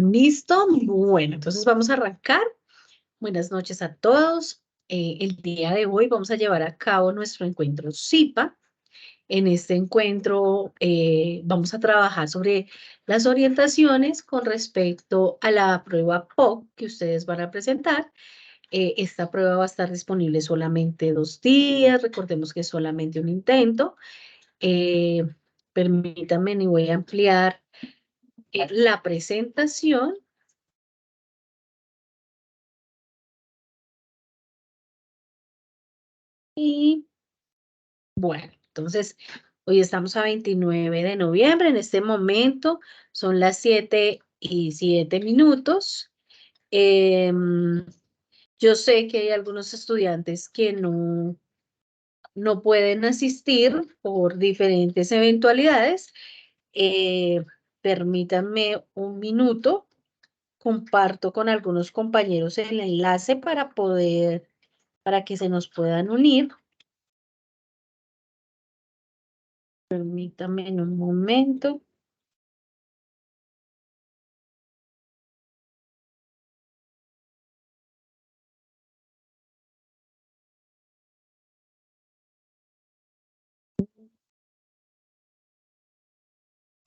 ¿Listo? Bueno, entonces vamos a arrancar. Buenas noches a todos. El día de hoy vamos a llevar a cabo nuestro encuentro SIPA. En este encuentro vamos a trabajar sobre las orientaciones con respecto a la prueba POC que ustedes van a presentar. Esta prueba va a estar disponible solamente 2 días. Recordemos que es solamente un intento. Eh, Permítanme, y voy a ampliar la presentación. Y bueno, entonces hoy estamos a 29 de noviembre. En este momento son las 7:07. Yo sé que hay algunos estudiantes que no pueden asistir por diferentes eventualidades. Eh, Permítanme un minuto. Comparto con algunos compañeros el enlace para que se nos puedan unir. Permítame en un momento.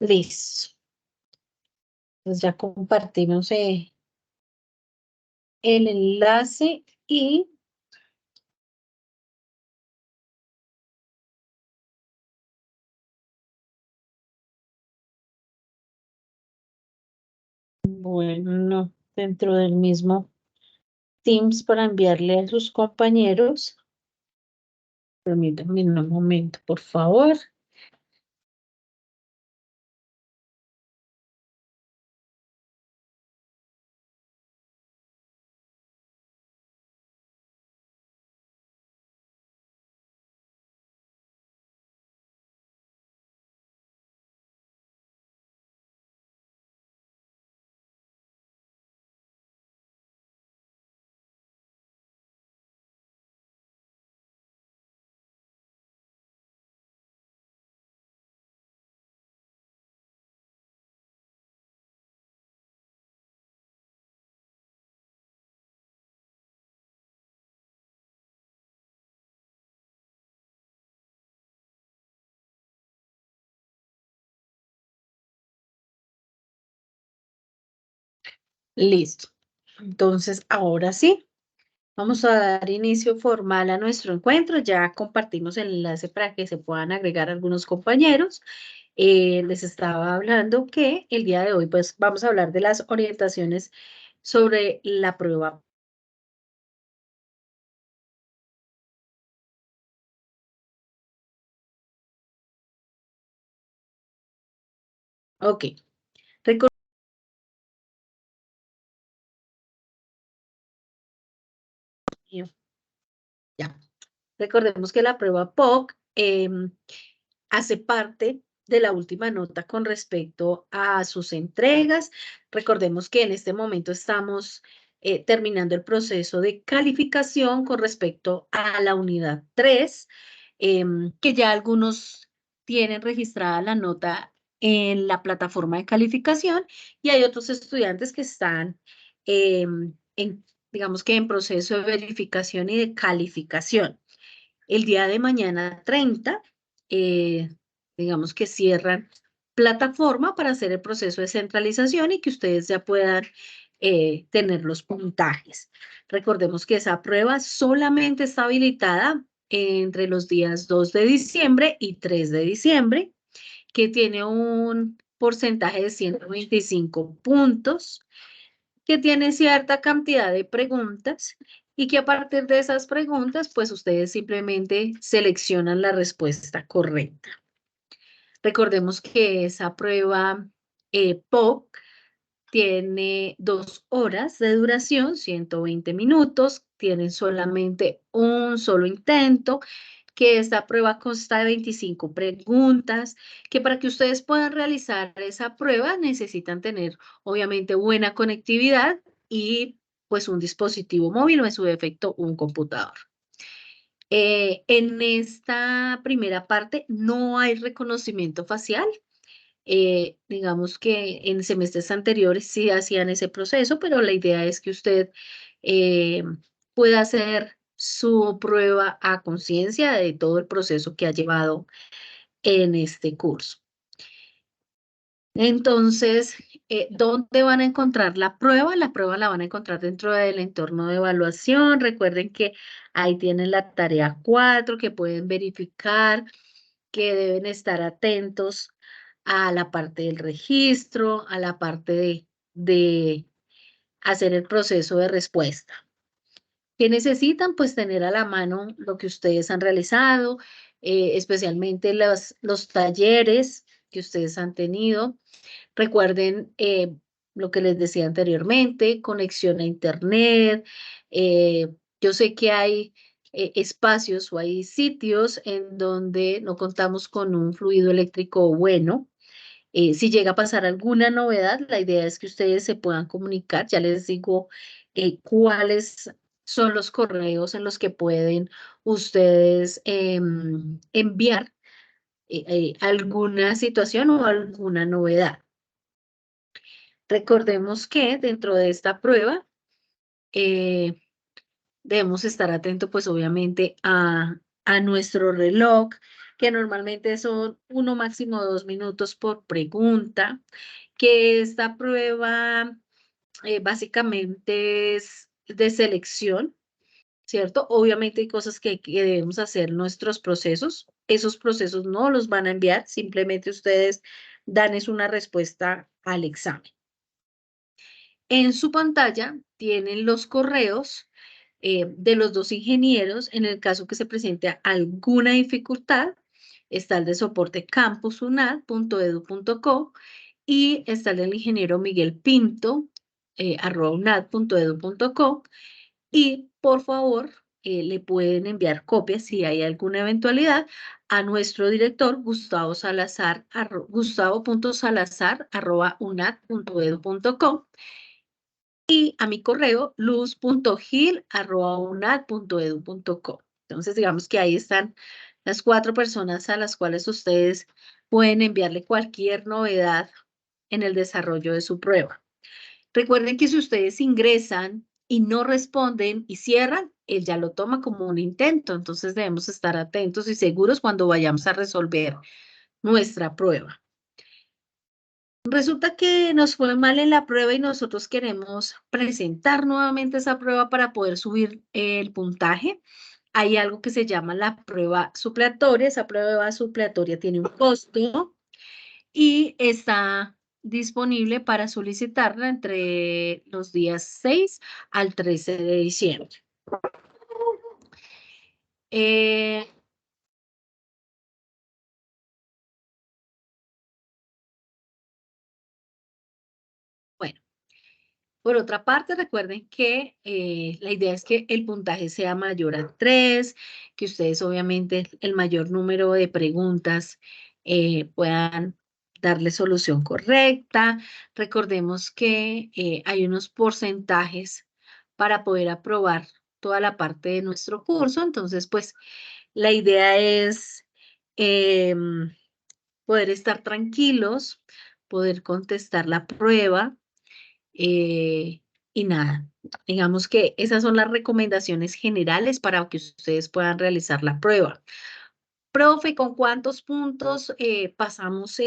Listo. Pues ya compartimos el enlace y bueno, dentro del mismo Teams para enviarle a sus compañeros. Permítanme un momento, por favor. Listo. Entonces, ahora sí, vamos a dar inicio formal a nuestro encuentro. Ya compartimos el enlace para que se puedan agregar algunos compañeros. Les estaba hablando que el día de hoy, pues, vamos a hablar de las orientaciones sobre la prueba. Ok. Recor- Ya. Recordemos que la prueba POC hace parte de la última nota con respecto a sus entregas. Recordemos que en este momento estamos terminando el proceso de calificación con respecto a la unidad 3, que ya algunos tienen registrada la nota en la plataforma de calificación y hay otros estudiantes que están digamos que en proceso de verificación y de calificación. El día de mañana 30, digamos que cierran plataforma para hacer el proceso de centralización y que ustedes ya puedan tener los puntajes. Recordemos que esa prueba solamente está habilitada entre los días 2 de diciembre y 3 de diciembre, que tiene un porcentaje de 125 puntos, que tiene cierta cantidad de preguntas y que a partir de esas preguntas, pues ustedes simplemente seleccionan la respuesta correcta. Recordemos que esa prueba POC tiene 2 horas de duración, 120 minutos, tienen solamente un solo intento, que esta prueba consta de 25 preguntas, que para que ustedes puedan realizar esa prueba necesitan tener obviamente buena conectividad y pues un dispositivo móvil o en su defecto un computador. En esta primera parte no hay reconocimiento facial. Digamos que en semestres anteriores sí hacían ese proceso, pero la idea es que usted eh, pueda hacer su prueba a conciencia de todo el proceso que ha llevado en este curso. Entonces, ¿dónde van a encontrar la prueba? La prueba la van a encontrar dentro del entorno de evaluación. Recuerden que ahí tienen la tarea 4 que pueden verificar, que deben estar atentos a la parte del registro, a la parte de hacer el proceso de respuesta. ¿Qué necesitan? Pues tener a la mano lo que ustedes han realizado, especialmente los talleres que ustedes han tenido. Recuerden lo que les decía anteriormente, conexión a Internet. Yo sé que hay espacios o hay sitios en donde no contamos con un fluido eléctrico bueno. Si llega a pasar alguna novedad, la idea es que ustedes se puedan comunicar. Ya les digo cuáles son los correos en los que pueden ustedes enviar alguna situación o alguna novedad. Recordemos que dentro de esta prueba eh, debemos estar atentos, pues obviamente, a nuestro reloj, que normalmente son 1 máximo 2 minutos por pregunta, que esta prueba básicamente es de selección, ¿cierto? Obviamente hay cosas que debemos hacer en nuestros procesos. Esos procesos no los van a enviar, simplemente ustedes dan es una respuesta al examen. En su pantalla tienen los correos de los dos ingenieros. En el caso que se presente alguna dificultad, está el de soporte campusunad.edu.co y está el del ingeniero Miguel Pinto, @unad.edu.co. Y por favor, le pueden enviar copias si hay alguna eventualidad a nuestro director Gustavo Salazar, gustavo.salazar@unad.edu.co y a mi correo luz.gil@unad.edu.co. Entonces, digamos que ahí están las 4 personas a las cuales ustedes pueden enviarle cualquier novedad en el desarrollo de su prueba. Recuerden que si ustedes ingresan y no responden y cierran, él ya lo toma como un intento. Entonces, debemos estar atentos y seguros cuando vayamos a resolver nuestra prueba. Resulta que nos fue mal en la prueba y nosotros queremos presentar nuevamente esa prueba para poder subir el puntaje. Hay algo que se llama la prueba supletoria. Esa prueba supletoria tiene un costo y está disponible para solicitarla entre los días 6 al 13 de diciembre. Eh, bueno. Por otra parte, recuerden que la idea es que el puntaje sea mayor a 3, que ustedes obviamente el mayor número de preguntas puedan darle solución correcta. Recordemos que hay unos porcentajes para poder aprobar toda la parte de nuestro curso. Entonces, pues la idea es poder estar tranquilos, poder contestar la prueba eh, y nada, digamos que esas son las recomendaciones generales para que ustedes puedan realizar la prueba. Profe, ¿con cuántos puntos pasamos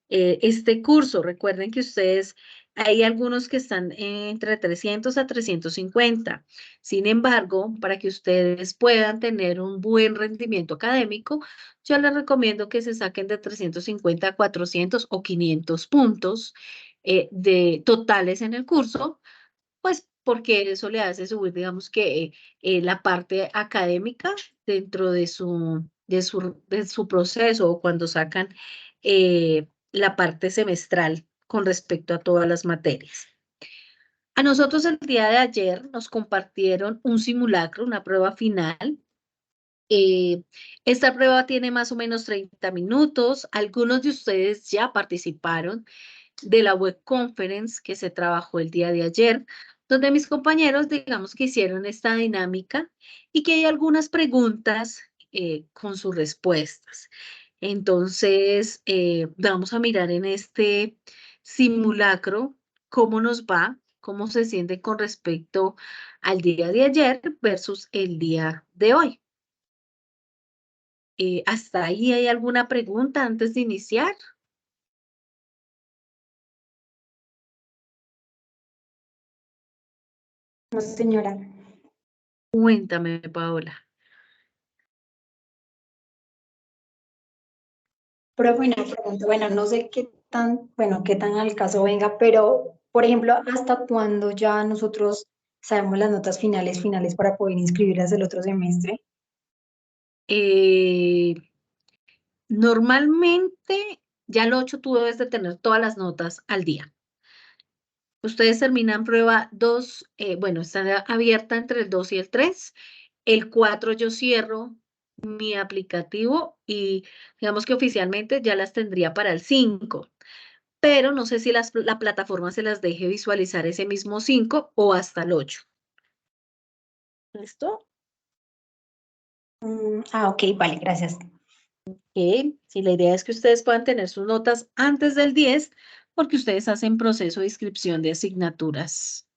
este curso? Recuerden que ustedes, hay algunos que están entre 300 a 350. Sin embargo, para que ustedes puedan tener un buen rendimiento académico, yo les recomiendo que se saquen de 350 a 400 o 500 puntos de totales en el curso, pues porque eso le hace subir, digamos que la parte académica dentro de su proceso o cuando sacan la parte semestral con respecto a todas las materias. A nosotros el día de ayer nos compartieron un simulacro, una prueba final. Esta prueba tiene más o menos 30 minutos. Algunos de ustedes ya participaron de la web conference que se trabajó el día de ayer, donde mis compañeros, digamos que hicieron esta dinámica y que hay algunas preguntas con sus respuestas. Entonces, vamos a mirar en este simulacro cómo nos va, cómo se siente con respecto al día de ayer versus el día de hoy. ¿Hasta ahí hay alguna pregunta antes de iniciar? No, señora. Cuéntame, Paola. Pero bueno, pregunta, bueno, no sé qué tan, bueno, qué tan al caso venga, pero, por ejemplo, ¿hasta cuándo ya nosotros sabemos las notas finales para poder inscribirlas el otro semestre? Eh, Normalmente, ya el 8 tú debes de tener todas las notas al día. Ustedes terminan prueba 2, bueno, está abierta entre el 2 y el 3. El 4 yo cierro mi aplicativo y digamos que oficialmente ya las tendría para el 5, pero no sé si la plataforma se las deje visualizar ese mismo 5 o hasta el 8. ¿Listo? Ok, vale, gracias. Si la idea es que ustedes puedan tener sus notas antes del 10, porque ustedes hacen proceso de inscripción de asignaturas.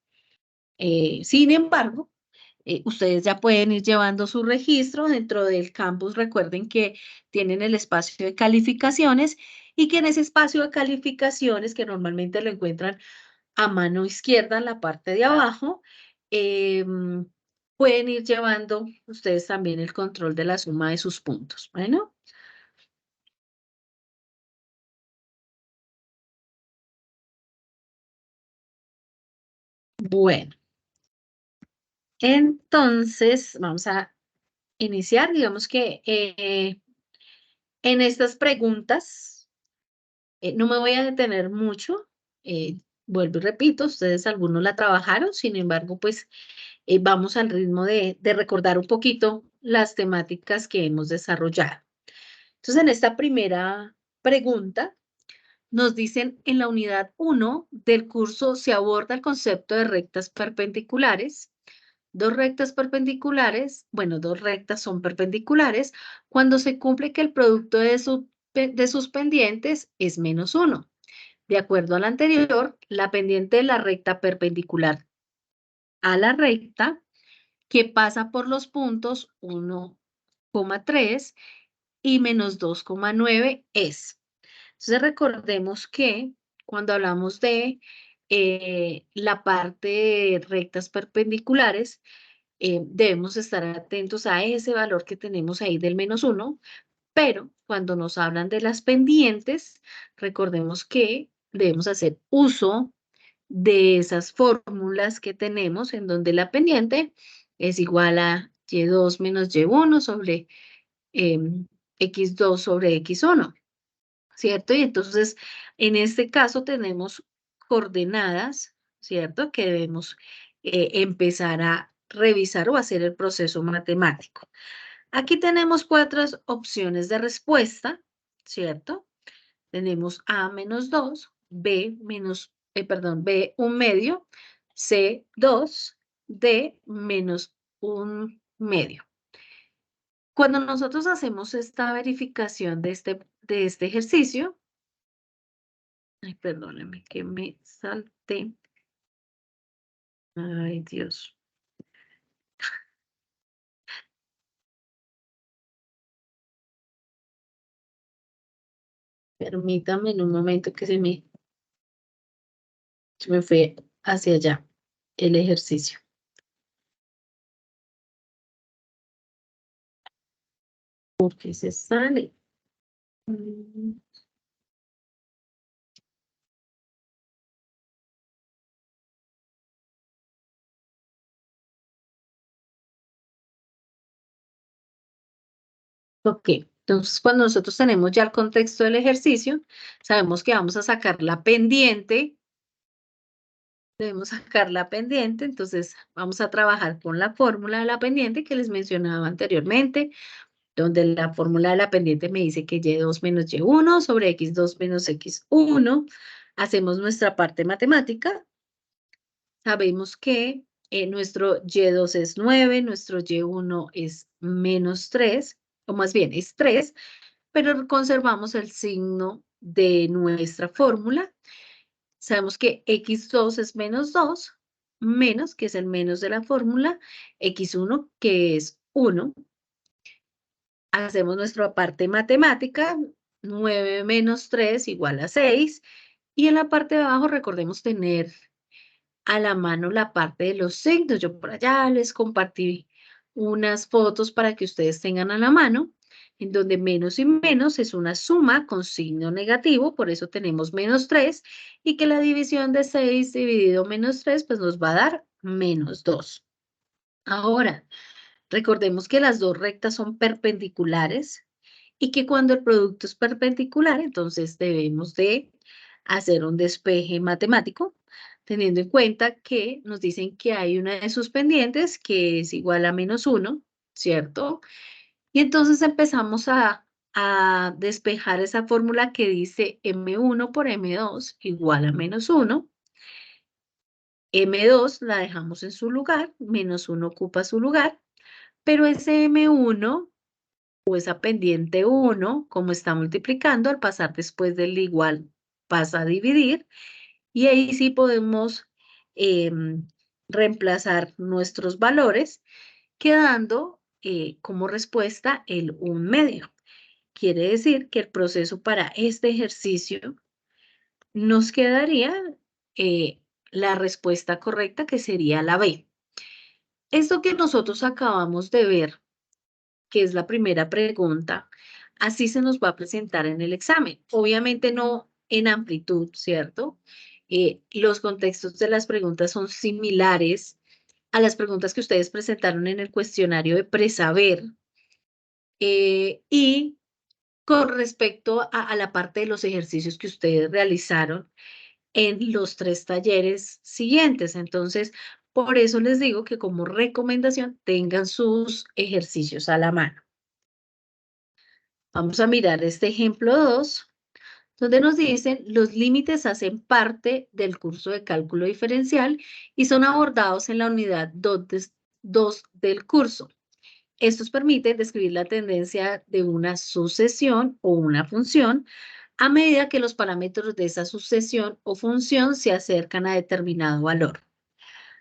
Sin embargo, ustedes ya pueden ir llevando su registro dentro del campus. Recuerden que tienen el espacio de calificaciones y que en ese espacio de calificaciones, que normalmente lo encuentran a mano izquierda en la parte de abajo, pueden ir llevando ustedes también el control de la suma de sus puntos. Bueno. Bueno, entonces vamos a iniciar. Digamos que en estas preguntas no me voy a detener mucho. Vuelvo y repito, ustedes algunos la trabajaron, sin embargo, pues vamos al ritmo de recordar un poquito las temáticas que hemos desarrollado. Entonces, en esta primera pregunta, nos dicen en la unidad 1 del curso se aborda el concepto de rectas perpendiculares. Dos rectas perpendiculares, bueno, dos rectas son perpendiculares cuando se cumple que el producto de sus pendientes es -1. De acuerdo al anterior, la pendiente de la recta perpendicular a la recta que pasa por los puntos 1,3 y -2,9 es. Entonces recordemos que cuando hablamos de la parte de rectas perpendiculares, debemos estar atentos a ese valor que tenemos ahí del -1, pero cuando nos hablan de las pendientes, recordemos que debemos hacer uso de esas fórmulas que tenemos en donde la pendiente es igual a y2 menos y1 sobre x2 sobre x1, ¿cierto? Y entonces, en este caso tenemos coordenadas, ¿cierto? Que debemos empezar a revisar o hacer el proceso matemático. Aquí tenemos cuatro opciones de respuesta, ¿cierto? Tenemos A menos 2, B menos, B 1/2, C 2, D menos 1/2. Cuando nosotros hacemos esta verificación de este ejercicio, ay, perdónenme que me salté. Ay, Dios. Permítame en un momento que se me fue hacia allá el ejercicio. Porque se sale. Ok, entonces cuando nosotros tenemos ya el contexto del ejercicio, sabemos que vamos a sacar la pendiente, debemos sacar la pendiente, entonces vamos a trabajar con la fórmula de la pendiente que les mencionaba anteriormente, donde la fórmula de la pendiente me dice que y2 menos y1 sobre x2 menos x1, hacemos nuestra parte matemática, sabemos que nuestro y2 es 9, nuestro y1 es -3, o más bien es 3, pero conservamos el signo de nuestra fórmula. Sabemos que x2 es menos 2, menos, que es el menos de la fórmula, x1, que es 1. Hacemos nuestra parte matemática, 9 menos 3 igual a 6. Y en la parte de abajo recordemos tener a la mano la parte de los signos. Yo por allá les compartí unas fotos para que ustedes tengan a la mano, en donde menos y menos es una suma con signo negativo, por eso tenemos menos 3, y que la división de 6 dividido menos 3, pues nos va a dar menos 2. Ahora, recordemos que las dos rectas son perpendiculares y que cuando el producto es perpendicular, entonces debemos de hacer un despeje matemático, teniendo en cuenta que nos dicen que hay una de sus pendientes que es igual a menos 1, ¿cierto? Y entonces empezamos a despejar esa fórmula que dice M1 por M2 igual a menos 1. M2 la dejamos en su lugar, menos 1 ocupa su lugar, pero ese M1 o esa pendiente 1, como está multiplicando, al pasar después del igual pasa a dividir, y ahí sí podemos reemplazar nuestros valores, quedando como respuesta el 1/2. Quiere decir que el proceso para este ejercicio nos quedaría la respuesta correcta, que sería la B. Esto que nosotros acabamos de ver, que es la primera pregunta, así se nos va a presentar en el examen. Obviamente no en amplitud, ¿cierto? Los contextos de las preguntas son similares a las preguntas que ustedes presentaron en el cuestionario de presaber. Y con respecto a la parte de los ejercicios que ustedes realizaron en los 3 talleres siguientes. Entonces, por eso les digo que como recomendación tengan sus ejercicios a la mano. Vamos a mirar este ejemplo 2, donde nos dicen los límites hacen parte del curso de cálculo diferencial y son abordados en la unidad 2 del curso. Estos permiten describir la tendencia de una sucesión o una función a medida que los parámetros de esa sucesión o función se acercan a determinado valor.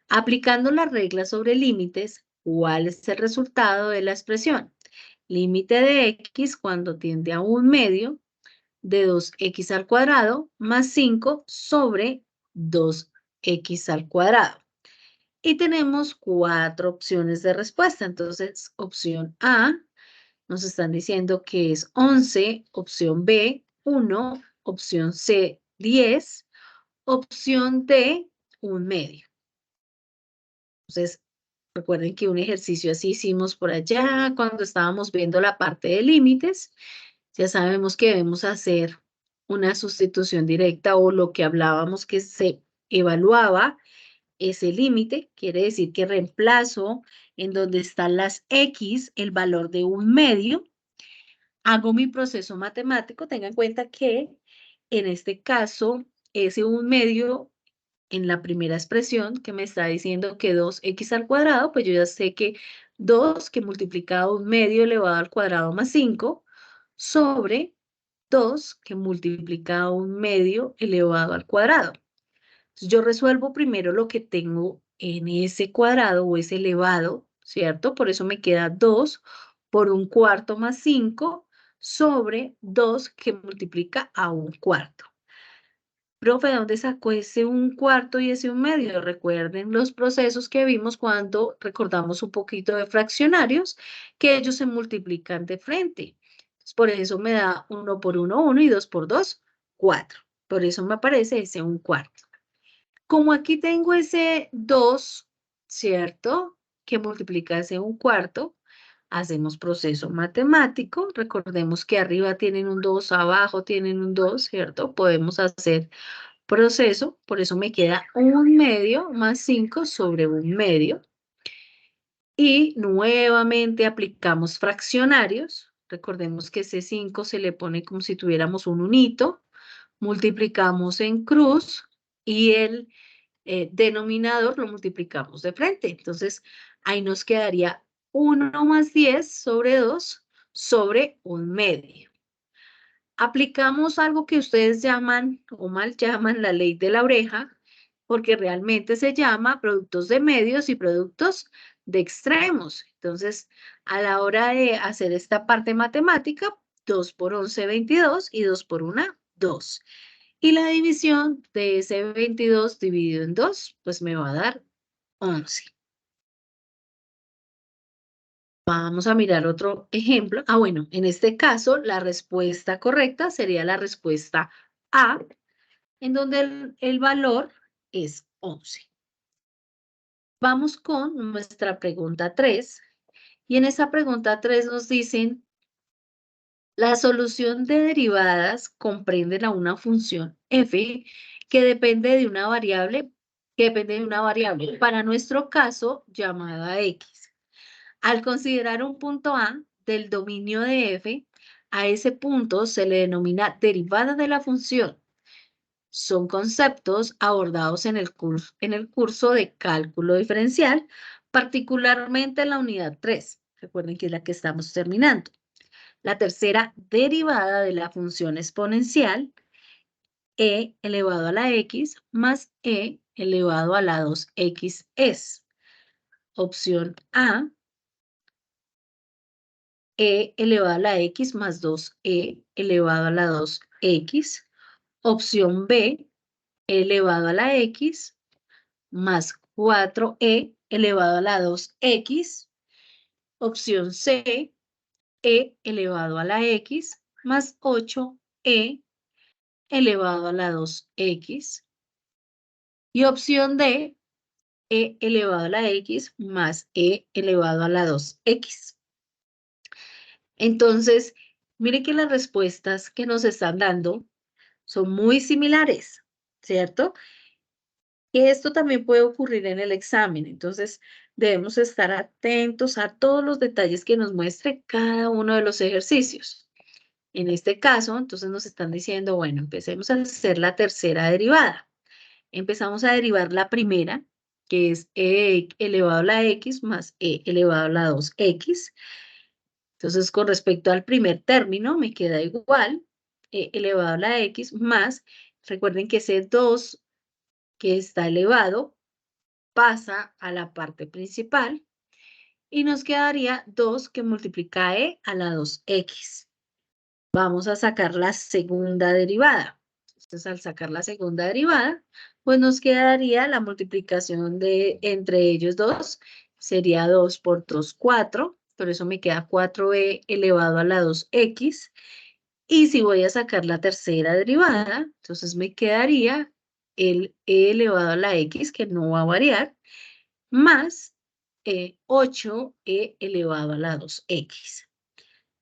Aplicando la regla sobre límites, ¿cuál es el resultado de la expresión? Límite de x cuando tiende a 1/2 de 2x al cuadrado más 5 sobre 2x al cuadrado. Y tenemos 4 opciones de respuesta. Entonces, opción A, nos están diciendo que es 11, opción B, 1, opción C, 10, opción D, 1/2. Entonces, recuerden que un ejercicio así hicimos por allá cuando estábamos viendo la parte de límites. Ya sabemos que debemos hacer una sustitución directa o lo que hablábamos que se evaluaba ese límite, quiere decir que reemplazo en donde están las X el valor de 1/2, hago mi proceso matemático, tenga en cuenta que en este caso ese 1/2 en la primera expresión que me está diciendo que 2x al cuadrado, pues yo ya sé que 2 que multiplicado 1/2 elevado al cuadrado más 5 sobre 2 que multiplicado 1/2 elevado al cuadrado. Entonces, yo resuelvo primero lo que tengo en ese cuadrado o ese elevado, ¿cierto? Por eso me queda 2 por 1/4 más 5 sobre 2 que multiplica a 1/4. Profe, ¿de dónde sacó ese 1/4 y ese 1/2? Recuerden los procesos que vimos cuando recordamos un poquito de fraccionarios, que ellos se multiplican de frente. Entonces, por eso me da 1 por 1, 1 y 2 por 2, 4. Por eso me aparece ese 1/4. Como aquí tengo ese 2, ¿cierto? Que multiplica ese 1/4, hacemos proceso matemático. Recordemos que arriba tienen un 2, abajo tienen un 2, ¿cierto? Podemos hacer proceso, por eso me queda 1/2 más 5 sobre 1/2. Y nuevamente aplicamos fraccionarios. Recordemos que ese 5 se le pone como si tuviéramos un unito. Multiplicamos en cruz y el denominador lo multiplicamos de frente. Entonces, ahí nos quedaría 1 más 10 sobre 2 sobre 1/2. Aplicamos algo que ustedes llaman o mal llaman la ley de la oreja, porque realmente se llama productos de medios y productos de extremos. Entonces, a la hora de hacer esta parte matemática, 2 por 11, 22 y 2 por 1, 2. Y la división de ese 22 dividido en 2, pues me va a dar 11. Vamos a mirar otro ejemplo. Bueno, en este caso la respuesta correcta sería la respuesta A, en donde el valor es 11. Vamos con nuestra pregunta 3. Y en esa pregunta 3 nos dicen, la solución de derivadas comprende a una función f que depende de una variable, para nuestro caso llamada x. Al considerar un punto A del dominio de f, a ese punto se le denomina derivada de la función. Son conceptos abordados en el curso de cálculo diferencial, particularmente en la unidad 3. Recuerden que es la que estamos terminando. La tercera derivada de la función exponencial, e elevado a la x más e elevado a la 2x es. Opción A, e elevado a la x más 2e elevado a la 2x. Opción B, elevado a la x más 4e elevado a la 2x. Opción C, e elevado a la x más 8e elevado a la 2x. Y opción D, e elevado a la x más e elevado a la 2x. Entonces, mire que las respuestas que nos están dando son muy similares, ¿cierto? Y esto también puede ocurrir en el examen, entonces debemos estar atentos a todos los detalles que nos muestre cada uno de los ejercicios. En este caso, entonces nos están diciendo, bueno, empecemos a hacer la tercera derivada. Empezamos a derivar la primera, que es e elevado a la x más e elevado a la 2x. Entonces, con respecto al primer término, me queda igual, e elevado a la x más, recuerden que ese 2 que está elevado pasa a la parte principal y nos quedaría 2 que multiplica e a la 2x. Vamos a sacar la segunda derivada. Entonces, al sacar la segunda derivada, pues nos quedaría la multiplicación de entre ellos dos, sería 2 por 2, 4, por eso me queda 4e elevado a la 2x. Y si voy a sacar la tercera derivada, entonces me quedaría el e elevado a la x, que no va a variar, más 8e elevado a la 2x.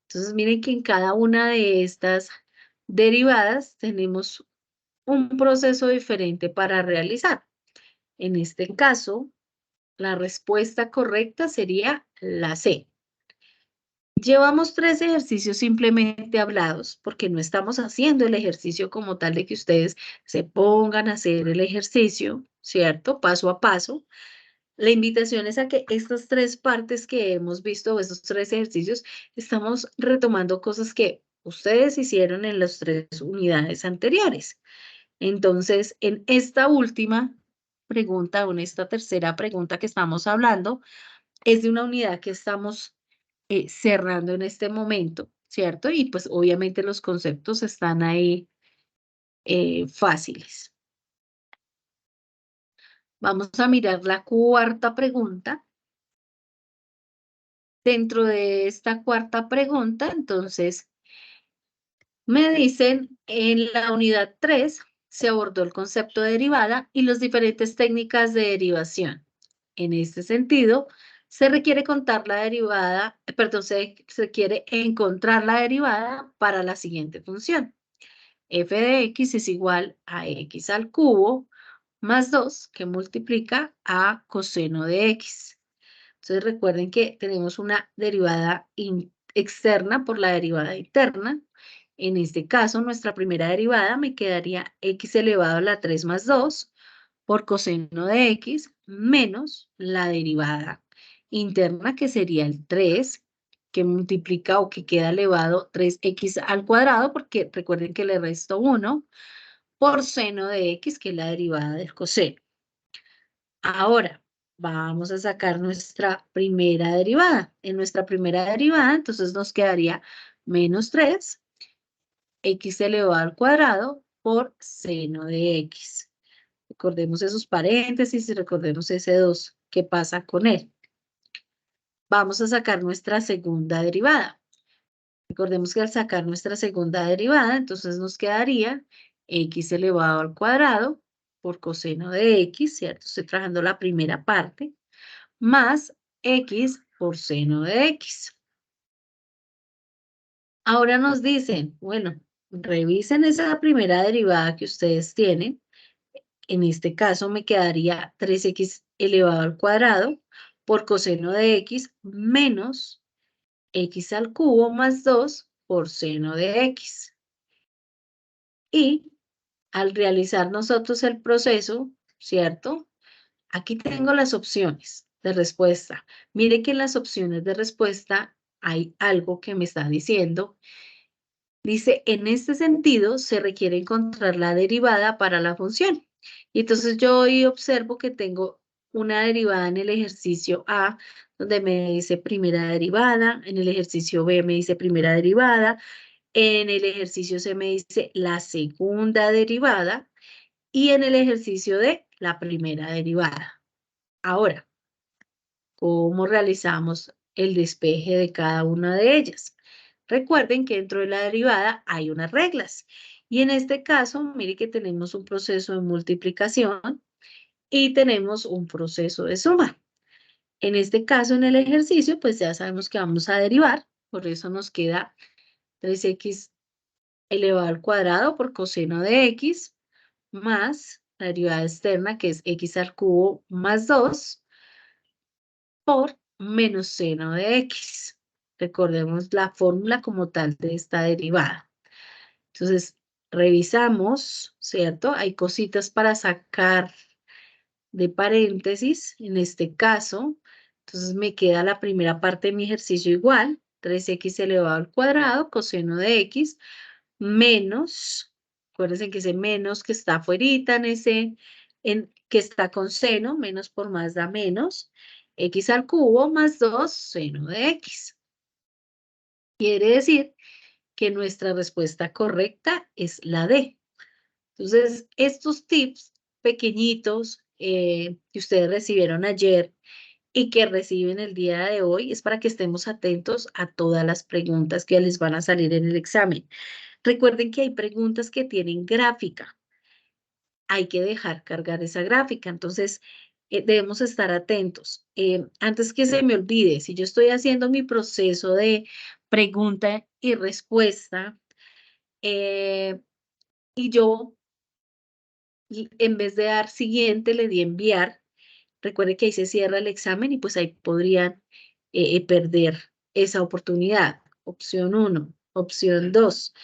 Entonces, miren que en cada una de estas derivadas tenemos un proceso diferente para realizar. En este caso, la respuesta correcta sería la C. Llevamos 3 ejercicios simplemente hablados, porque no estamos haciendo el ejercicio como tal de que ustedes se pongan a hacer el ejercicio, ¿cierto? Paso a paso. La invitación es a que estas 3 partes que hemos visto, o estos 3 ejercicios, estamos retomando cosas que ustedes hicieron en las 3 unidades anteriores. Entonces, en esta última pregunta, o en esta tercera pregunta que estamos hablando, es de una unidad que estamos cerrando en este momento, ¿cierto? Y pues obviamente los conceptos están ahí fáciles. Vamos a mirar la cuarta pregunta. Dentro de esta cuarta pregunta, entonces, me dicen, en la unidad 3 se abordó el concepto de derivada y las diferentes técnicas de derivación. En este sentido, se requiere contar la derivada, perdón, se quiere encontrar la derivada para la siguiente función. F de x es igual a x al cubo más 2 que multiplica a coseno de x. Entonces recuerden que tenemos una derivada externa por la derivada interna. En este caso, nuestra primera derivada me quedaría x elevado a la 3 más 2 por coseno de x menos la derivada interna, que sería el 3 que multiplica o que queda elevado 3x al cuadrado, porque recuerden que le resto 1 por seno de x, que es la derivada del coseno. Ahora, vamos a sacar nuestra primera derivada. En nuestra primera derivada, entonces nos quedaría menos 3, x elevado al cuadrado por seno de x. Recordemos esos paréntesis y recordemos ese 2. ¿Qué pasa con él? Vamos a sacar nuestra segunda derivada. Recordemos que al sacar nuestra segunda derivada, entonces nos quedaría x elevado al cuadrado por coseno de x, ¿cierto? Estoy trabajando la primera parte, más x por seno de x. Ahora nos dicen, bueno, revisen esa primera derivada que ustedes tienen. En este caso me quedaría 3x elevado al cuadrado por coseno de x menos x al cubo más 2 por seno de x. Y al realizar nosotros el proceso, ¿cierto? Aquí tengo las opciones de respuesta. Mire que en las opciones de respuesta hay algo que me está diciendo. Dice, en este sentido, se requiere encontrar la derivada para la función. Y entonces yo hoy observo que tengo una derivada en el ejercicio A, donde me dice primera derivada, en el ejercicio B me dice primera derivada, en el ejercicio C me dice la segunda derivada y en el ejercicio D la primera derivada. Ahora, ¿cómo realizamos el despeje de cada una de ellas? Recuerden que dentro de la derivada hay unas reglas. Y en este caso, mire que tenemos un proceso de multiplicación y tenemos un proceso de suma. En este caso, en el ejercicio, pues ya sabemos que vamos a derivar. Por eso nos queda 3x elevado al cuadrado por coseno de x más la derivada externa, que es x al cubo más 2 por menos seno de x. Recordemos la fórmula como tal de esta derivada. Entonces, revisamos, ¿cierto? Hay cositas para sacar de paréntesis, en este caso. Entonces, me queda la primera parte de mi ejercicio igual, 3x elevado al cuadrado, coseno de x, menos, acuérdense que ese menos que está afuerita que está con seno, menos por más da menos, x al cubo más 2 seno de x. Quiere decir que nuestra respuesta correcta es la D. Entonces, estos tips pequeñitos que ustedes recibieron ayer y que reciben el día de hoy es para que estemos atentos a todas las preguntas que les van a salir en el examen. Recuerden que hay preguntas que tienen gráfica. Hay que dejar cargar esa gráfica. Entonces, debemos estar atentos. Antes que se me olvide, si yo estoy haciendo mi proceso de pregunta y respuesta, y yo, en vez de dar siguiente, le di enviar, recuerde que ahí se cierra el examen y pues ahí podrían perder esa oportunidad. Opción 1, opción 2.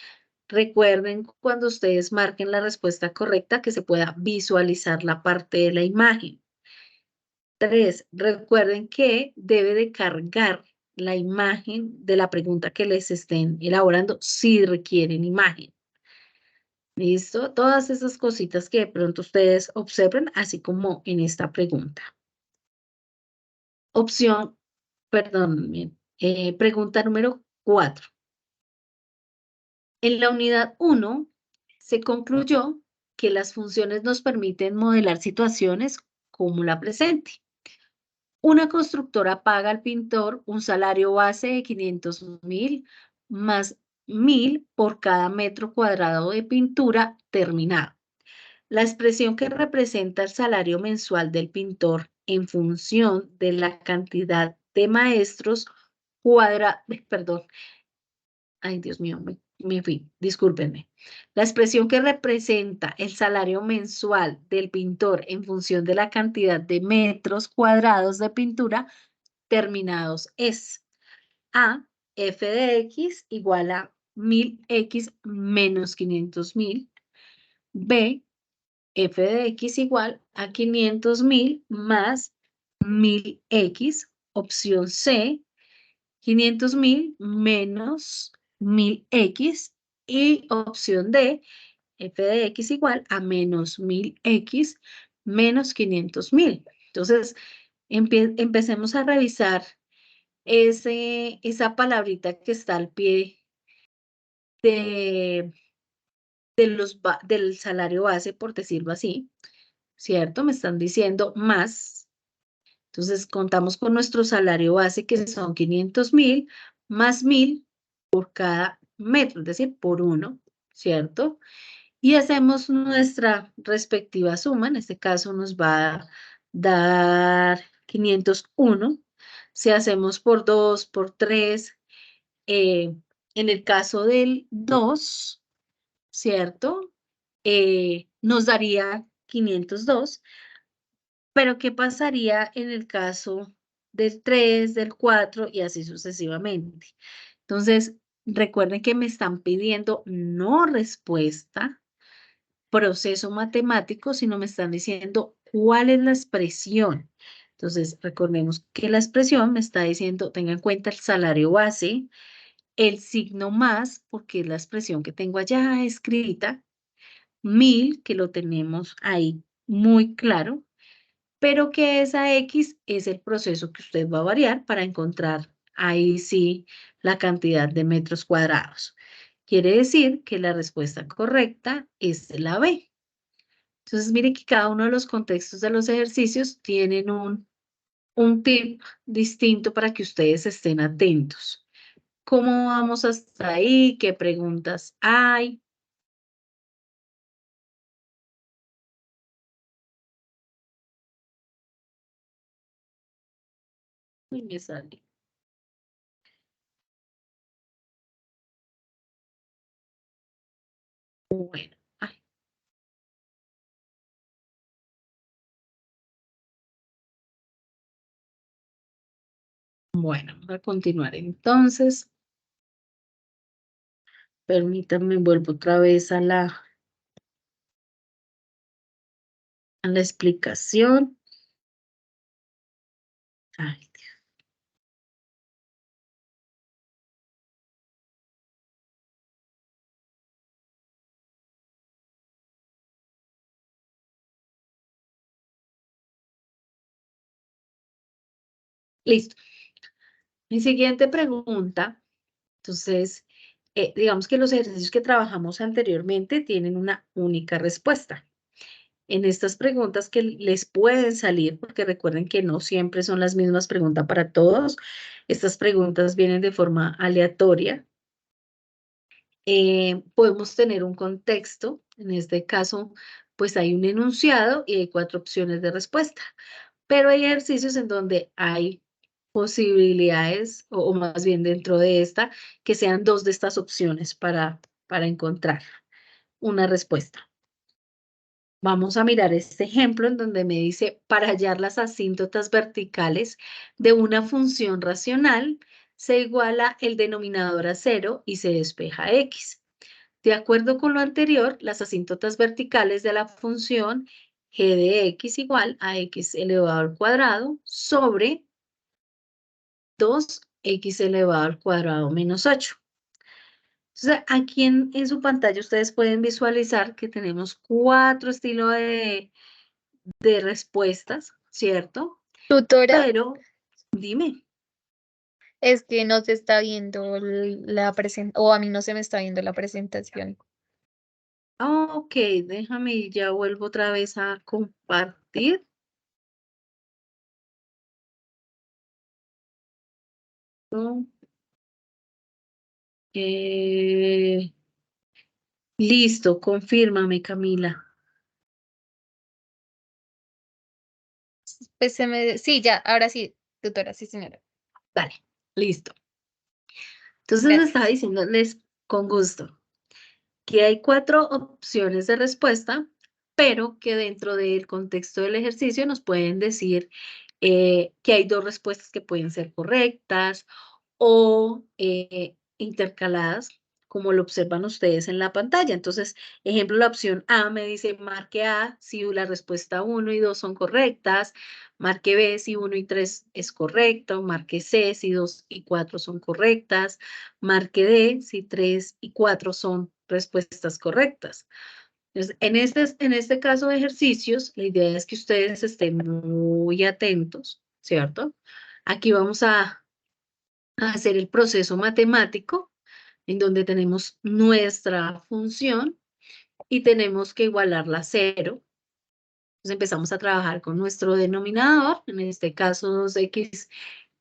Recuerden cuando ustedes marquen la respuesta correcta que se pueda visualizar la parte de la imagen. 3. Recuerden que debe de cargar la imagen de la pregunta que les estén elaborando si requieren imagen. ¿Listo? Todas esas cositas que de pronto ustedes observen, así como en esta pregunta. Pregunta número 4. En la unidad 1 se concluyó que las funciones nos permiten modelar situaciones como la presente. Una constructora paga al pintor un salario base de 500.000 más 1.000 por cada metro cuadrado de pintura terminado. La expresión que representa el salario mensual del pintor en función de la cantidad de maestros ay Dios mío, me fui, discúlpenme. La expresión que representa el salario mensual del pintor en función de la cantidad de metros cuadrados de pintura terminados es A, f de x igual a 1.000x menos 500.000, B, f de x igual a 500.000 más 1.000x, opción C, 500.000 menos 1000x y opción D, f de x igual a menos 1000x menos 500.000. Entonces, empecemos a revisar esa palabrita que está al pie de, del salario base, por decirlo así, ¿cierto? Me están diciendo más. Entonces, contamos con nuestro salario base, que son 500.000 más 1000 por cada metro, es decir, por 1, ¿cierto? Y hacemos nuestra respectiva suma. En este caso nos va a dar 501. Si hacemos por 2, por 3, en el caso del 2, ¿cierto? Nos daría 502. Pero ¿qué pasaría en el caso del 3, del 4 y así sucesivamente? Entonces, recuerden que me están pidiendo no respuesta, proceso matemático, sino me están diciendo cuál es la expresión. Entonces, recordemos que la expresión me está diciendo, tenga en cuenta el salario base, el signo más, porque es la expresión que tengo allá escrita, 1000, que lo tenemos ahí muy claro, pero que esa X es el proceso que usted va a variar para encontrar ahí sí la cantidad de metros cuadrados. Quiere decir que la respuesta correcta es la B. Entonces, mire que cada uno de los contextos de los ejercicios tienen un tip distinto para que ustedes estén atentos. ¿Cómo vamos hasta ahí? ¿Qué preguntas hay? Uy, me sale. Bueno, ay, bueno, voy a continuar entonces. Permítanme, vuelvo otra vez a la explicación. Ay, listo. Mi siguiente pregunta, entonces, digamos que los ejercicios que trabajamos anteriormente tienen una única respuesta. En estas preguntas que les pueden salir, porque recuerden que no siempre son las mismas preguntas para todos, estas preguntas vienen de forma aleatoria. Podemos tener un contexto, en este caso, pues hay un enunciado y hay 4 opciones de respuesta, pero hay ejercicios en donde hay posibilidades, o más bien dentro de esta, que sean 2 de estas opciones para encontrar una respuesta. Vamos a mirar este ejemplo en donde me dice, para hallar las asíntotas verticales de una función racional, se iguala el denominador a 0 y se despeja x. De acuerdo con lo anterior, las asíntotas verticales de la función g de x igual a x elevado al cuadrado sobre 2x elevado al cuadrado menos 8. Entonces, aquí en su pantalla ustedes pueden visualizar que tenemos 4 estilos de respuestas, ¿cierto? Tutora, Pero, dime. es que no se está viendo la presentación, o a mí no se me está viendo la presentación. Ok, déjame, ya vuelvo otra vez a compartir. Listo, confírmame, Camila. Pues sí, ya, ahora sí, tutora, sí, señora. Dale, listo. Entonces me estaba Gracias. diciéndoles con gusto que hay 4 opciones de respuesta, pero que dentro del contexto del ejercicio nos pueden decir que hay 2 respuestas que pueden ser correctas o intercaladas. como lo observan ustedes en la pantalla. Entonces, ejemplo, la opción A me dice marque A si la respuesta 1 y 2 son correctas, marque B si 1 y 3 es correcto, marque C si 2 y 4 son correctas, marque D si 3 y 4 son respuestas correctas. Entonces, en este caso de ejercicios, la idea es que ustedes estén muy atentos, ¿cierto? Aquí vamos a hacer el proceso matemático en donde tenemos nuestra función y tenemos que igualarla a 0. Entonces empezamos a trabajar con nuestro denominador, en este caso 2x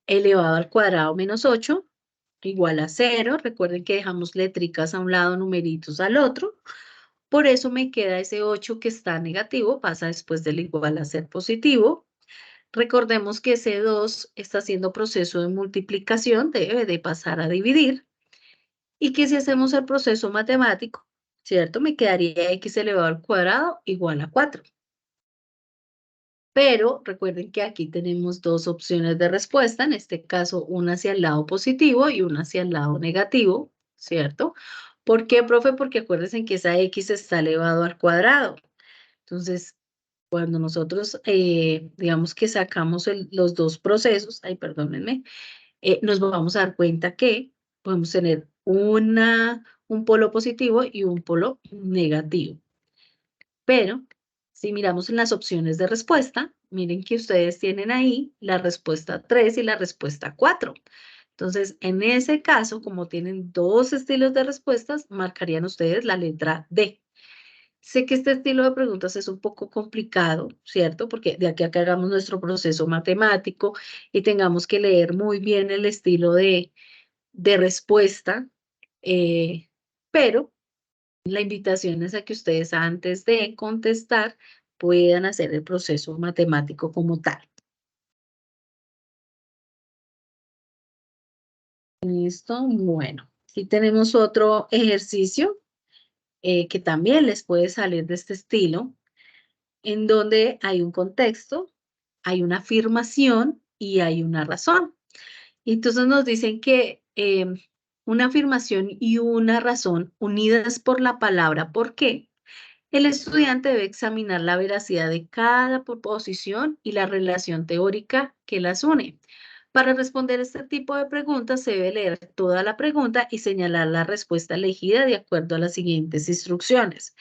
elevado al cuadrado menos 8, igual a 0. Recuerden que dejamos letricas a un lado, numeritos al otro. Por eso me queda ese 8 que está negativo, pasa después del igual a ser positivo. Recordemos que ese 2 está haciendo proceso de multiplicación, debe de pasar a dividir. Y que si hacemos el proceso matemático, ¿cierto? Me quedaría x elevado al cuadrado igual a 4. Pero recuerden que aquí tenemos dos opciones de respuesta, en este caso una hacia el lado positivo y una hacia el lado negativo, ¿cierto? ¿Por qué, profe? Porque acuérdense que esa x está elevado al cuadrado. Entonces, cuando nosotros, digamos que sacamos los dos procesos, ay, perdónenme, nos vamos a dar cuenta que podemos tener un polo positivo y un polo negativo. Pero si miramos en las opciones de respuesta, miren que ustedes tienen ahí la respuesta 3 y la respuesta 4. Entonces, en ese caso, como tienen dos estilos de respuestas, marcarían ustedes la letra D. Sé que este estilo de preguntas es un poco complicado, ¿cierto? Porque de aquí a que hagamos nuestro proceso matemático y tengamos que leer muy bien el estilo de respuesta, pero la invitación es a que ustedes antes de contestar puedan hacer el proceso matemático como tal. ¿Listo? Bueno, aquí tenemos otro ejercicio que también les puede salir de este estilo, en donde hay un contexto, hay una afirmación y hay una razón. Y entonces nos dicen que una afirmación y una razón unidas por la palabra ¿por qué? El estudiante debe examinar la veracidad de cada proposición y la relación teórica que las une. Para responder este tipo de preguntas se debe leer toda la pregunta y señalar la respuesta elegida de acuerdo a las siguientes instrucciones.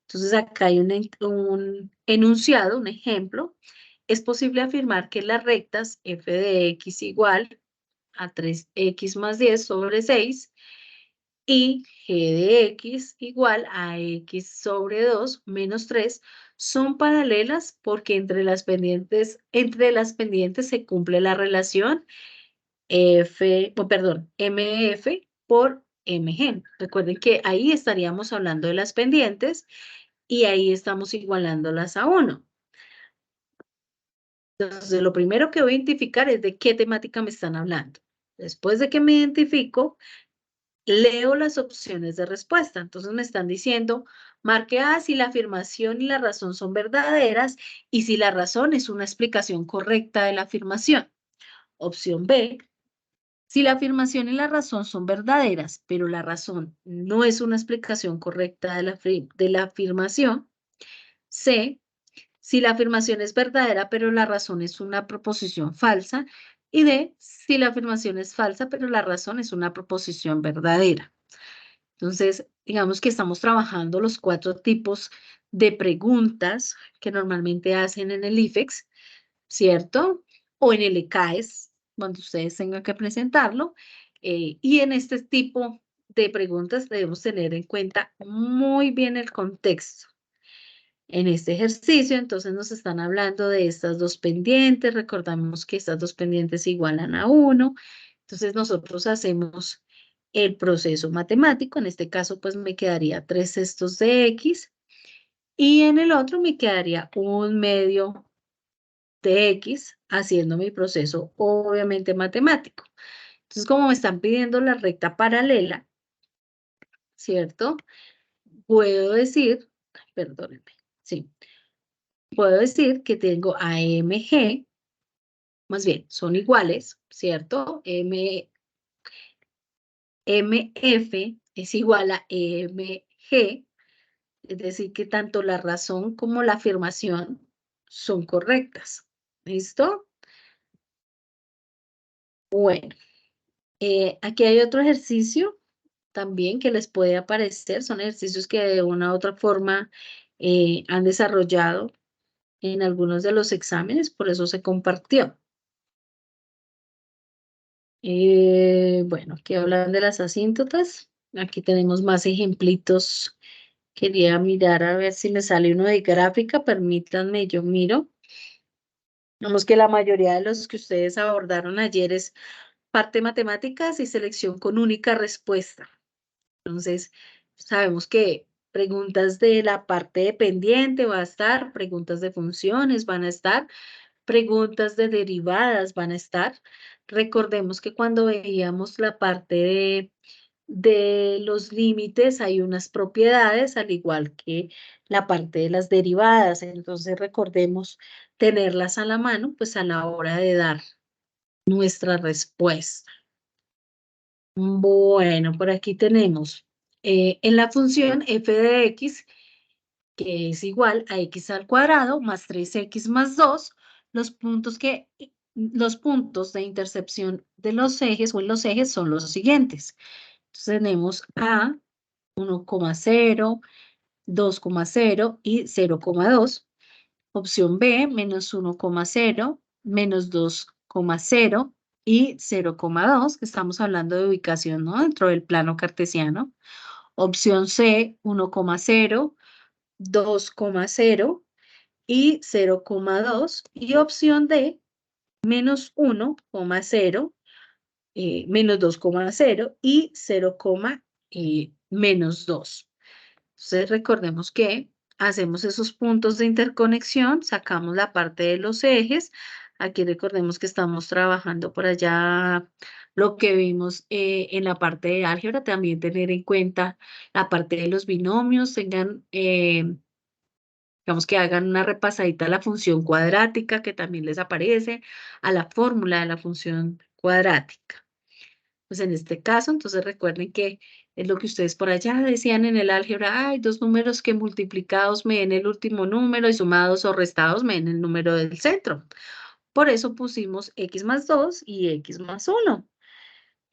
Entonces acá hay un enunciado, un ejemplo. Es posible afirmar que las rectas f de x igual a 3x más 10 sobre 6 y g de x igual a x sobre 2 menos 3 son paralelas porque entre las pendientes se cumple la relación MF por MG. Recuerden que ahí estaríamos hablando de las pendientes y ahí estamos igualándolas a 1. Entonces, lo primero que voy a identificar es de qué temática me están hablando. Después de que me identifico, leo las opciones de respuesta. Entonces me están diciendo, marque A si la afirmación y la razón son verdaderas y si la razón es una explicación correcta de la afirmación. Opción B, si la afirmación y la razón son verdaderas, pero la razón no es una explicación correcta de la afirmación. C, si la afirmación es verdadera, pero la razón es una proposición falsa. Y D, si la afirmación es falsa, pero la razón es una proposición verdadera. Entonces, digamos que estamos trabajando los 4 tipos de preguntas que normalmente hacen en el IFEX, ¿cierto? O en el ECAES, cuando ustedes tengan que presentarlo. Y en este tipo de preguntas debemos tener en cuenta muy bien el contexto. En este ejercicio, entonces, nos están hablando de estas dos pendientes. Recordamos que estas dos pendientes se igualan a 1. Entonces, nosotros hacemos el proceso matemático. En este caso, pues, me quedaría 3/6 de x. Y en el otro me quedaría 1/2 de x, haciendo mi proceso, obviamente, matemático. Entonces, como me están pidiendo la recta paralela, ¿cierto? Puedo decir, perdónenme, sí. Puedo decir que tengo a MG, más bien, son iguales, ¿cierto? MF es igual a EMG, es decir, que tanto la razón como la afirmación son correctas. ¿Listo? Bueno, aquí hay otro ejercicio también que les puede aparecer. Son ejercicios que de una u otra forma han desarrollado en algunos de los exámenes, por eso se compartió. Bueno, aquí hablan de las asíntotas. Aquí tenemos más ejemplitos. Quería mirar a ver si me sale uno de gráfica. Permítanme, yo miro. Vemos que la mayoría de los que ustedes abordaron ayer es parte matemáticas y selección con única respuesta. Entonces, sabemos que preguntas de la parte dependiente va a estar, preguntas de funciones van a estar, preguntas de derivadas van a estar. Recordemos que cuando veíamos la parte de los límites hay unas propiedades, al igual que la parte de las derivadas. Entonces, recordemos tenerlas a la mano, pues a la hora de dar nuestra respuesta. Bueno, por aquí tenemos en la función f de x, que es igual a x al cuadrado más 3x más 2, los puntos de intercepción de los ejes o en los ejes son los siguientes. Entonces tenemos a 1,0, 2,0 y 0,2. Opción B, menos 1,0, menos 2,0 y 0,2, que estamos hablando de ubicación, ¿no? Dentro del plano cartesiano. Opción C, 1,0, 2,0 y 0,2. Y opción D, menos 1,0, menos 2,0 y 0, menos 2. Entonces recordemos que hacemos esos puntos de interconexión, sacamos la parte de los ejes. Aquí recordemos que estamos trabajando por allá lo que vimos en la parte de álgebra, también tener en cuenta la parte de los binomios, digamos que hagan una repasadita a la función cuadrática que también les aparece, a la fórmula de la función cuadrática. Pues en este caso, entonces recuerden que es lo que ustedes por allá decían en el álgebra, hay dos números que multiplicados me den el último número y sumados o restados me den el número del centro. Por eso pusimos x más 2 y x más 1.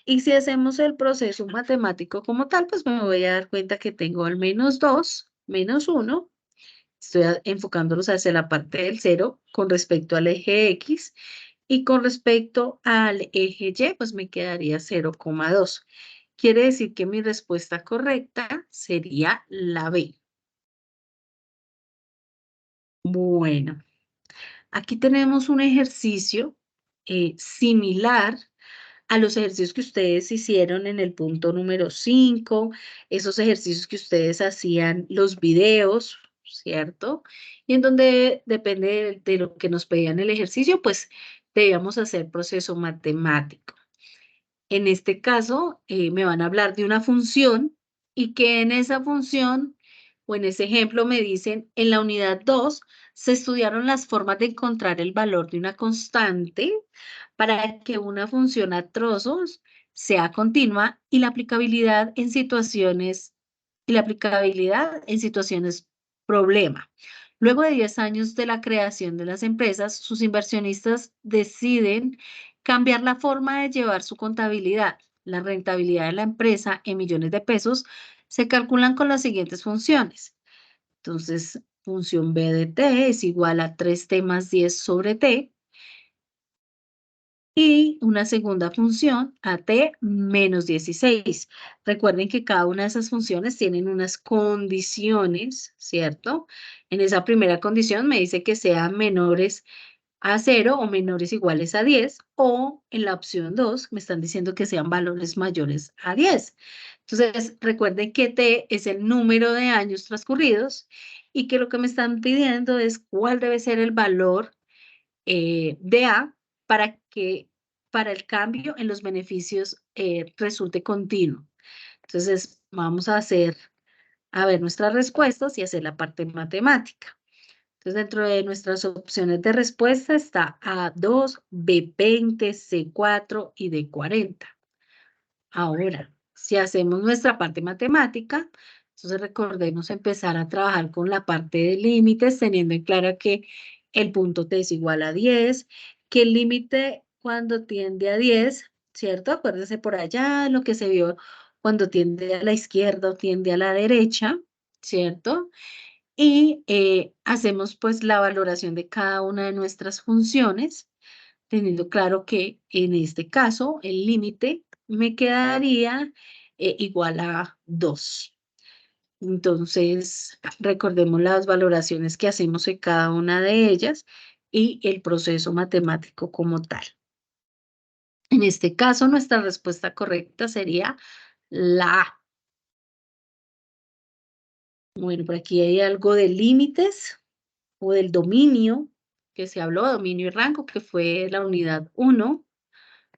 Y si hacemos el proceso matemático como tal, pues me voy a dar cuenta que tengo el menos 2, menos 1. Estoy enfocándolos hacia la parte del 0 con respecto al eje X. Y con respecto al eje Y, pues me quedaría 0,2. Quiere decir que mi respuesta correcta sería la B. Bueno, aquí tenemos un ejercicio similar a los ejercicios que ustedes hicieron en el punto número 5, esos ejercicios que ustedes hacían, los videos, ¿cierto? Y en donde depende de lo que nos pedían el ejercicio, pues debíamos hacer proceso matemático. En este caso, me van a hablar de una función y que en esa función o en ese ejemplo me dicen, en la unidad 2 se estudiaron las formas de encontrar el valor de una constante para que una función a trozos sea continua y la aplicabilidad en situaciones problema. Luego de 10 años de la creación de las empresas, sus inversionistas deciden cambiar la forma de llevar su contabilidad. La rentabilidad de la empresa en millones de pesos se calculan con las siguientes funciones. Entonces, función B de T es igual a 3T más 10 sobre T. Y una segunda función, AT menos 16. Recuerden que cada una de esas funciones tienen unas condiciones, ¿cierto? En esa primera condición me dice que sean menores a 0 o menores iguales a 10, o en la opción 2 me están diciendo que sean valores mayores a 10. Entonces, recuerden que T es el número de años transcurridos y que lo que me están pidiendo es cuál debe ser el valor de A para el cambio en los beneficios resulte continuo. Entonces, vamos a ver nuestras respuestas y hacer la parte matemática. Entonces, dentro de nuestras opciones de respuesta está A2, B20, C4 y D40. Ahora, si hacemos nuestra parte matemática, entonces recordemos empezar a trabajar con la parte de límites, teniendo en claro que el punto t es igual a 10, que el límite cuando tiende a 10, ¿cierto? Acuérdense por allá lo que se vio cuando tiende a la izquierda o tiende a la derecha, ¿cierto? Y hacemos pues la valoración de cada una de nuestras funciones, teniendo claro que en este caso el límite me quedaría igual a 2. Entonces, recordemos las valoraciones que hacemos en cada una de ellas y el proceso matemático como tal. En este caso, nuestra respuesta correcta sería la A. Bueno, por aquí hay algo de límites o del dominio, que se habló, dominio y rango, que fue la unidad 1,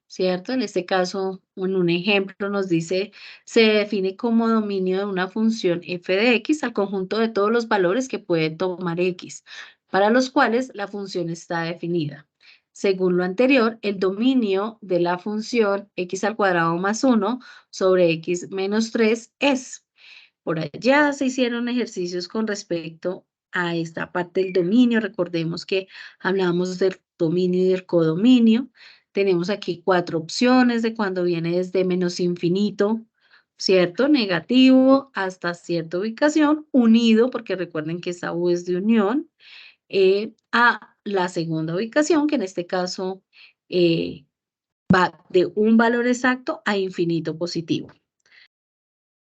¿cierto? En este caso, en un ejemplo nos dice, se define como dominio de una función f de x al conjunto de todos los valores que puede tomar x, para los cuales la función está definida. Según lo anterior, el dominio de la función x al cuadrado más 1 sobre x menos 3 es. Por allá se hicieron ejercicios con respecto a esta parte del dominio. Recordemos que hablábamos del dominio y del codominio. Tenemos aquí 4 opciones de cuando viene desde menos infinito, ¿cierto? Negativo hasta cierta ubicación, unido, porque recuerden que esa U es de unión, a la segunda ubicación, que en este caso va de un valor exacto a infinito positivo.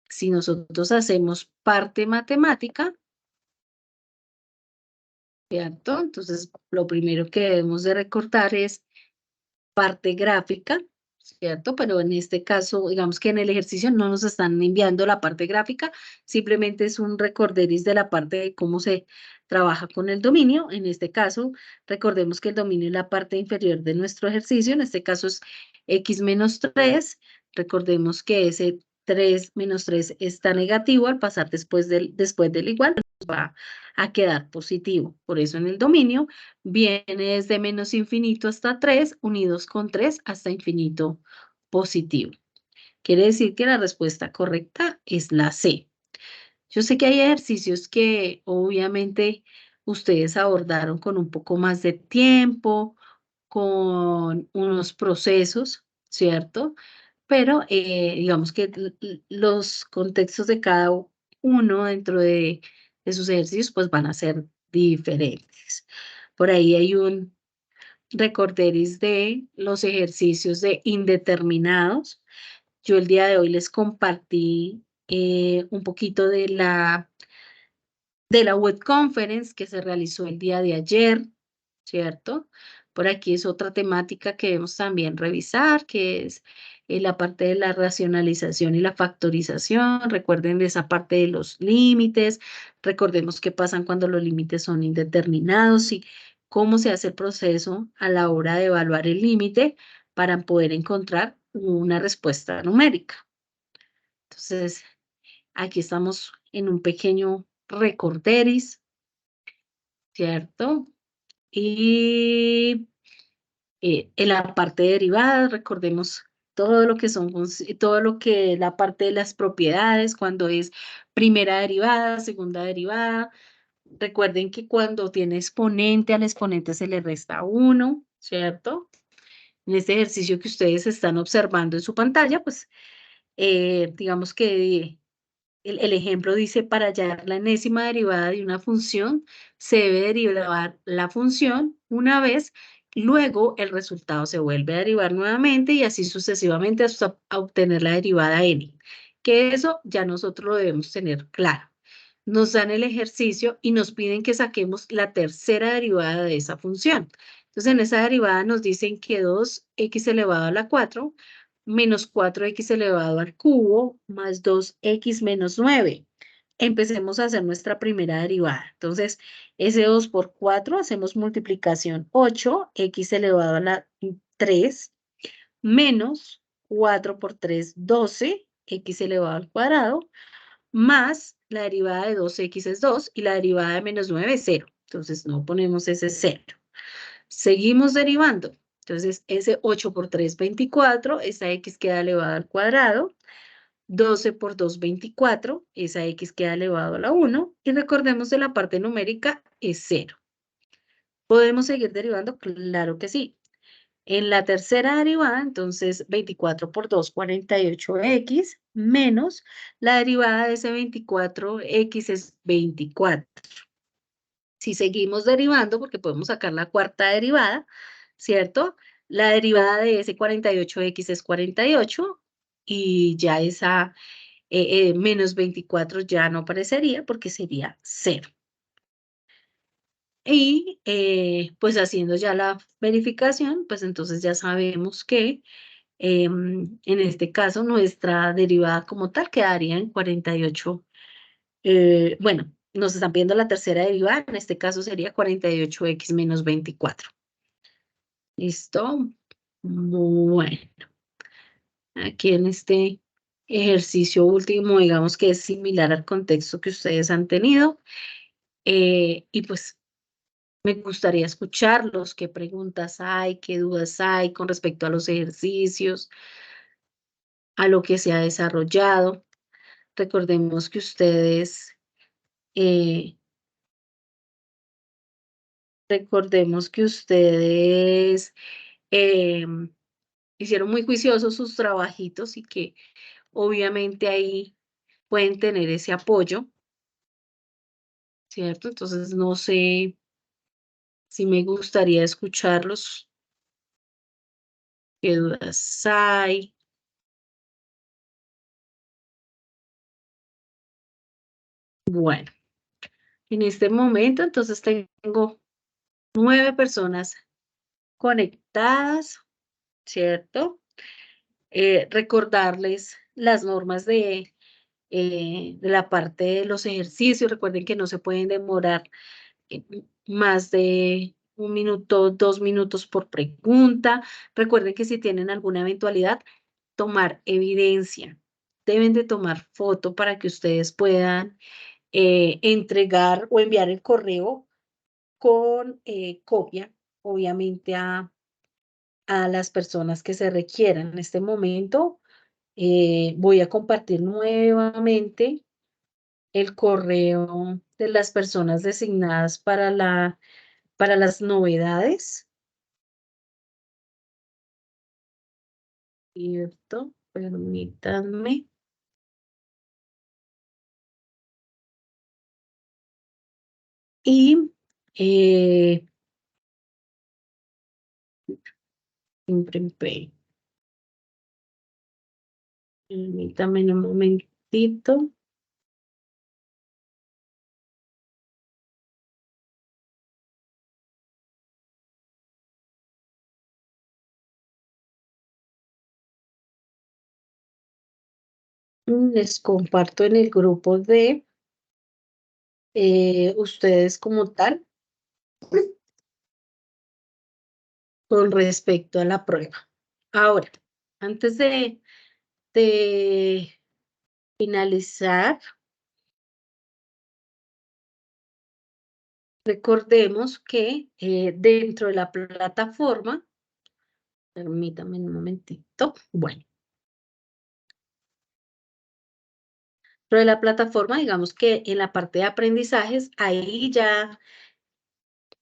Si nosotros hacemos parte matemática, ¿cierto? Entonces, lo primero que debemos de recortar es parte gráfica, ¿cierto? Pero en este caso, digamos que en el ejercicio no nos están enviando la parte gráfica, simplemente es un recorderis de la parte de cómo se trabaja con el dominio. En este caso, recordemos que el dominio es la parte inferior de nuestro ejercicio, en este caso es x menos 3, recordemos que ese 3 menos 3 está negativo, al pasar después del igual, va a quedar positivo. Por eso en el dominio viene desde menos infinito hasta 3, unidos con 3 hasta infinito positivo. Quiere decir que la respuesta correcta es la C. Yo sé que hay ejercicios que obviamente ustedes abordaron con un poco más de tiempo, con unos procesos, ¿cierto? Pero digamos que los contextos de cada uno dentro de sus ejercicios pues van a ser diferentes. Por ahí hay un recorderis de los ejercicios de indeterminados. Yo el día de hoy les compartí un poquito de la web conference que se realizó el día de ayer, ¿cierto? Por aquí es otra temática que debemos también revisar, que es la parte de la racionalización y la factorización. Recuerden de esa parte de los límites. Recordemos qué pasan cuando los límites son indeterminados y cómo se hace el proceso a la hora de evaluar el límite para poder encontrar una respuesta numérica. Entonces, aquí estamos en un pequeño recorderis, ¿cierto? Y en la parte de derivadas, recordemos todo lo que son, todo lo que la parte de las propiedades, cuando es primera derivada, segunda derivada. Recuerden que cuando tiene exponente, al exponente se le resta 1, ¿cierto? En este ejercicio que ustedes están observando en su pantalla, pues digamos que el ejemplo dice, para hallar la enésima derivada de una función, se debe derivar la función una vez, luego el resultado se vuelve a derivar nuevamente y así sucesivamente hasta obtener la derivada n. Que eso ya nosotros lo debemos tener claro. Nos dan el ejercicio y nos piden que saquemos la tercera derivada de esa función. Entonces, en esa derivada nos dicen que 2x elevado a la 4 menos 4x elevado al cubo más 2x menos 9. Empecemos a hacer nuestra primera derivada. Entonces, ese 2 por 4 hacemos multiplicación 8, x elevado a la 3, menos 4 por 3, 12, x elevado al cuadrado, más la derivada de 2x es 2 y la derivada de menos 9 es 0. Entonces, no ponemos ese 0. Seguimos derivando. Entonces, ese 8 por 3, 24, esa x queda elevada al cuadrado, 12 por 2, 24. Esa x queda elevado a la 1. Y recordemos que la parte numérica es 0. ¿Podemos seguir derivando? Claro que sí. En la tercera derivada, entonces 24 por 2, 48x, menos la derivada de ese 24x es 24. Si seguimos derivando, porque podemos sacar la cuarta derivada, ¿cierto? La derivada de ese 48x es 48 y ya esa menos 24 ya no aparecería porque sería 0. Y pues haciendo ya la verificación, pues entonces ya sabemos que en este caso nuestra derivada como tal quedaría en 48. Bueno, nos están pidiendo la tercera derivada, en este caso sería 48x menos 24. ¿Listo? Bueno, aquí en este ejercicio último, digamos que es similar al contexto que ustedes han tenido. Y pues me gustaría escucharlos, qué preguntas hay, qué dudas hay con respecto a los ejercicios, a lo que se ha desarrollado. Recordemos que ustedes, eh, hicieron muy juiciosos sus trabajitos y que obviamente ahí pueden tener ese apoyo, ¿cierto? Entonces no sé si me gustaría escucharlos, qué dudas hay. Bueno, en este momento entonces tengo 9 personas conectadas, ¿cierto? Recordarles las normas de la parte de los ejercicios. Recuerden que no se pueden demorar eh, más de 1 minuto, 2 minutos por pregunta. Recuerden que si tienen alguna eventualidad, tomar evidencia. Deben de tomar foto para que ustedes puedan entregar o enviar el correo con copia, obviamente, a las personas que se requieran. En este momento voy a compartir nuevamente el correo de las personas designadas para las novedades. ¿Cierto? Permítanme. Y imprimir. Permítame un momentito. Les comparto en el grupo de ustedes como tal con respecto a la prueba. Ahora, antes de finalizar, recordemos que dentro de la plataforma, permítame un momentito, bueno, dentro de la plataforma, digamos que en la parte de aprendizajes, ahí ya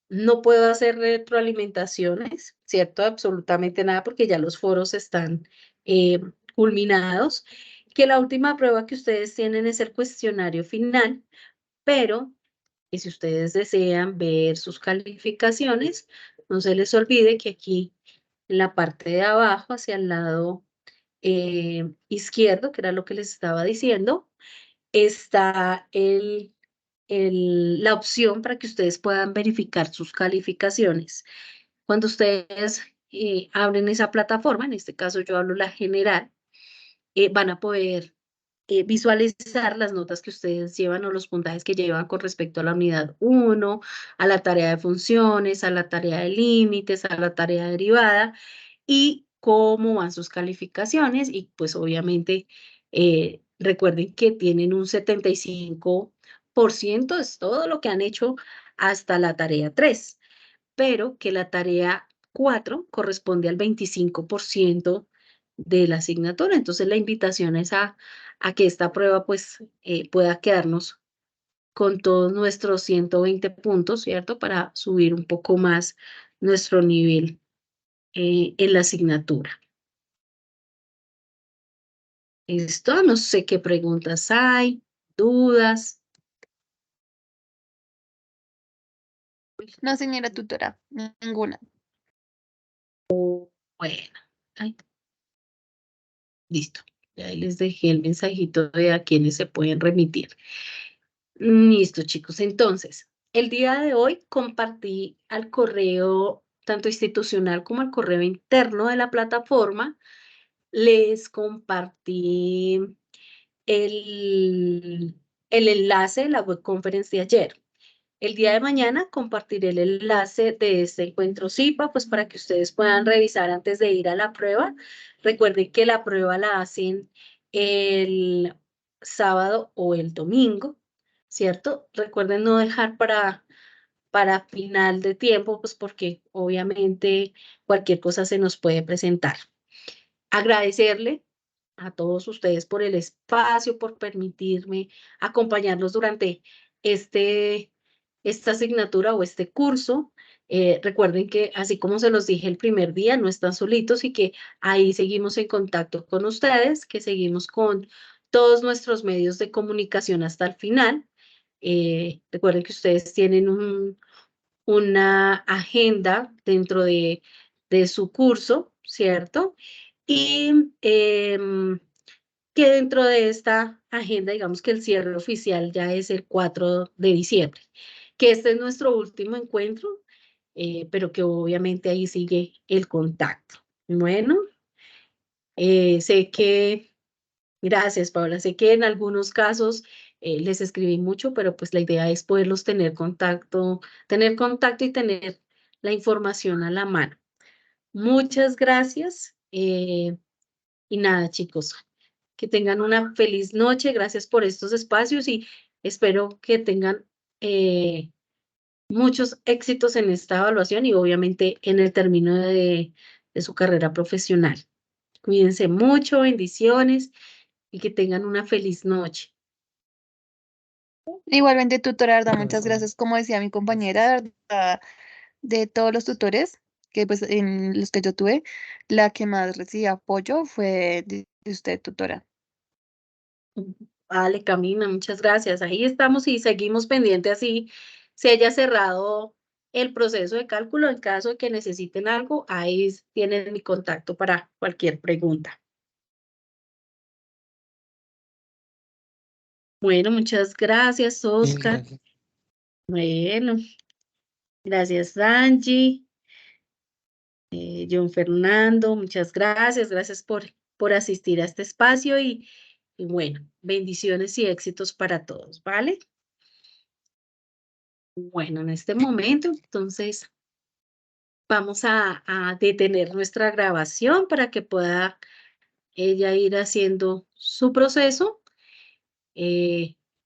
no puedo hacer retroalimentaciones, ¿cierto? Absolutamente nada, porque ya los foros están culminados. Que la última prueba que ustedes tienen es el cuestionario final, pero y si ustedes desean ver sus calificaciones, no se les olvide que aquí en la parte de abajo, hacia el lado izquierdo, que era lo que les estaba diciendo, está la opción para que ustedes puedan verificar sus calificaciones. Cuando ustedes abren esa plataforma, en este caso yo hablo la general, van a poder visualizar las notas que ustedes llevan o los puntajes que llevan con respecto a la unidad 1, a la tarea de funciones, a la tarea de límites, a la tarea derivada y cómo van sus calificaciones. Y pues obviamente recuerden que tienen un 75%, es todo lo que han hecho hasta la tarea 3, pero que la tarea 4 corresponde al 25% de la asignatura. Entonces la invitación es a a que esta prueba pues pueda quedarnos con todos nuestros 120 puntos, ¿cierto? Para subir un poco más nuestro nivel en la asignatura. ¿Listo? No sé qué preguntas hay, dudas. No, señora tutora, ninguna. Bueno, ay, listo. Ya ahí les dejé el mensajito de a quienes se pueden remitir. Listo, chicos. Entonces, el día de hoy compartí al correo, tanto institucional como al correo interno de la plataforma, les compartí el enlace de la web conference de ayer. El día de mañana compartiré el enlace de este encuentro SIPA, pues para que ustedes puedan revisar antes de ir a la prueba. Recuerden que la prueba la hacen el sábado o el domingo, ¿cierto? Recuerden no dejar para final de tiempo, pues porque obviamente cualquier cosa se nos puede presentar. Agradecerle a todos ustedes por el espacio, por permitirme acompañarlos durante esta asignatura o este curso. Recuerden que así como se los dije el primer día, no están solitos y que ahí seguimos en contacto con ustedes, que seguimos con todos nuestros medios de comunicación hasta el final. Recuerden que ustedes tienen una agenda dentro de su curso, ¿cierto? Y que dentro de esta agenda, digamos que el cierre oficial ya es el 4 de diciembre, que este es nuestro último encuentro, pero que obviamente ahí sigue el contacto. Bueno, sé que, gracias Paola, sé que en algunos casos les escribí mucho, pero pues la idea es poderlos tener contacto y tener la información a la mano. Muchas gracias. Y nada, chicos, que tengan una feliz noche. Gracias por estos espacios y espero que tengan muchos éxitos en esta evaluación y obviamente en el término de su carrera profesional. Cuídense mucho, bendiciones y que tengan una feliz noche. Igualmente, tutora, verdad, muchas gracias. Como decía mi compañera, de verdad, de todos los tutores que pues en los que yo tuve, la que más recibía apoyo fue de usted, tutora. Vale, Camina, muchas gracias. Ahí estamos y seguimos pendiente así se haya cerrado el proceso de cálculo. En caso de que necesiten algo, ahí tienen mi contacto para cualquier pregunta. Bueno, muchas gracias, Oscar. Gracias. Bueno, gracias, Angie. John Fernando, muchas gracias. Gracias por asistir a este espacio y bueno, bendiciones y éxitos para todos, ¿vale? Bueno, en este momento, entonces, vamos a detener nuestra grabación para que pueda ella ir haciendo su proceso.